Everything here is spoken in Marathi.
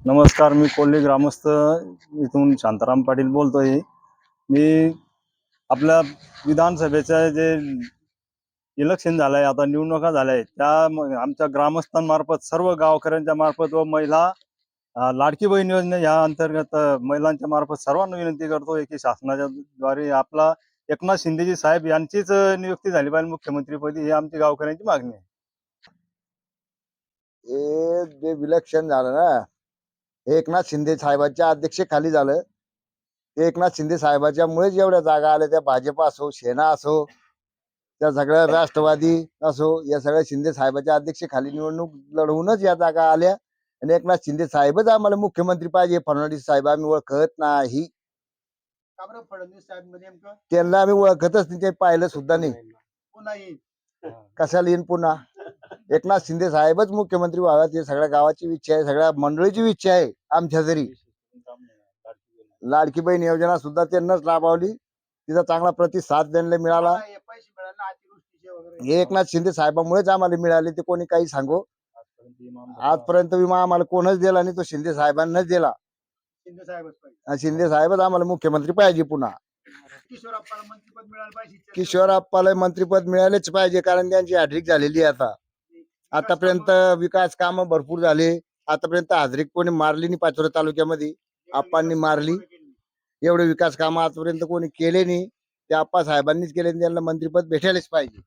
नमस्कार, मी कोल्हे ग्रामस्थ इथून शांताराम पाटील बोलतोय. मी आपल्या विधानसभेचं जे इलेक्शन झालंय, आता निवडणुका झाल्या त्या आमच्या ग्रामस्थांमार्फत सर्व गावकऱ्यांच्या मार्फत व महिला लाडकी बहीण योजने ह्या अंतर्गत महिलांच्या मार्फत सर्वांना विनंती करतोय की शासनाच्या द्वारे आपला एकनाथ शिंदेजी साहेब यांचीच नियुक्ती झाली पाहिजे मुख्यमंत्रीपदी, ही आमची गावकऱ्यांची मागणी आहे. हे जे विलक्षण झालं ना, हे एकनाथ शिंदे साहेबांच्या अध्यक्षतेखाली झालं. ते एकनाथ शिंदे साहेबांच्या मुळेच एवढ्या जागा आल्या. त्या भाजप असो, सेना असो, त्या सगळ्या राष्ट्रवादी असो, या सगळ्या शिंदे साहेबांच्या अध्यक्षतेखाली निवडणूक लढवूनच या जागा आल्या. आणि एकनाथ शिंदे साहेबच आम्हाला मुख्यमंत्री पाहिजे. फडणवीस साहेब आम्ही ओळखत नाही. फडणवीस साहेब नेमकं त्यांना आम्ही ओळखतच नाही, ते पाहिलं सुद्धा नाही. पुन्हा येईल. कशाला येईन पुन्हा? एकनाथ शिंदे साहेबच मुख्यमंत्री व्हाव्यात ही सगळ्या गावाची इच्छा आहे, सगळ्या मंडळीची इच्छा आहे. आमच्या तरी लाडकी बहीण योजना सुद्धा त्यांनाच लाभवली. तिचा चांगला प्रतिसाद त्यांना मिळाला. हे पैसे मिळाले ना अतिवृष्टीचे वगैरे. हे एकनाथ शिंदे साहेबांमुळेच आम्हाला मिळाले. ते कोणी काही सांगो, आजपर्यंत विमा आम्हाला कोणच दिला नाही, तो शिंदे साहेबांनाच दिला. शिंदे साहेबच पाहिजे. आणि शिंदे साहेबच आम्हाला मुख्यमंत्री पाहिजे पुन्हा. किशोरप्पाला मंत्रिपद मिळालं पाहिजे. किशोरप्पाला मंत्रिपद मिळालेच पाहिजे, कारण त्यांची हॅट्रिक झालेली आहे. आतापर्यंत विकास काम भरपूर झाले. आतापर्यंत हाजरीक कोणी मारली नाही पाचोरा तालुक्यामध्ये. आप्पांनी मारली. एवढे विकास काम आतापर्यंत कोणी केले नाही. ते आप्पा साहेबांनीच केले. त्यांना मंत्रिपद भेटायलाच पाहिजे.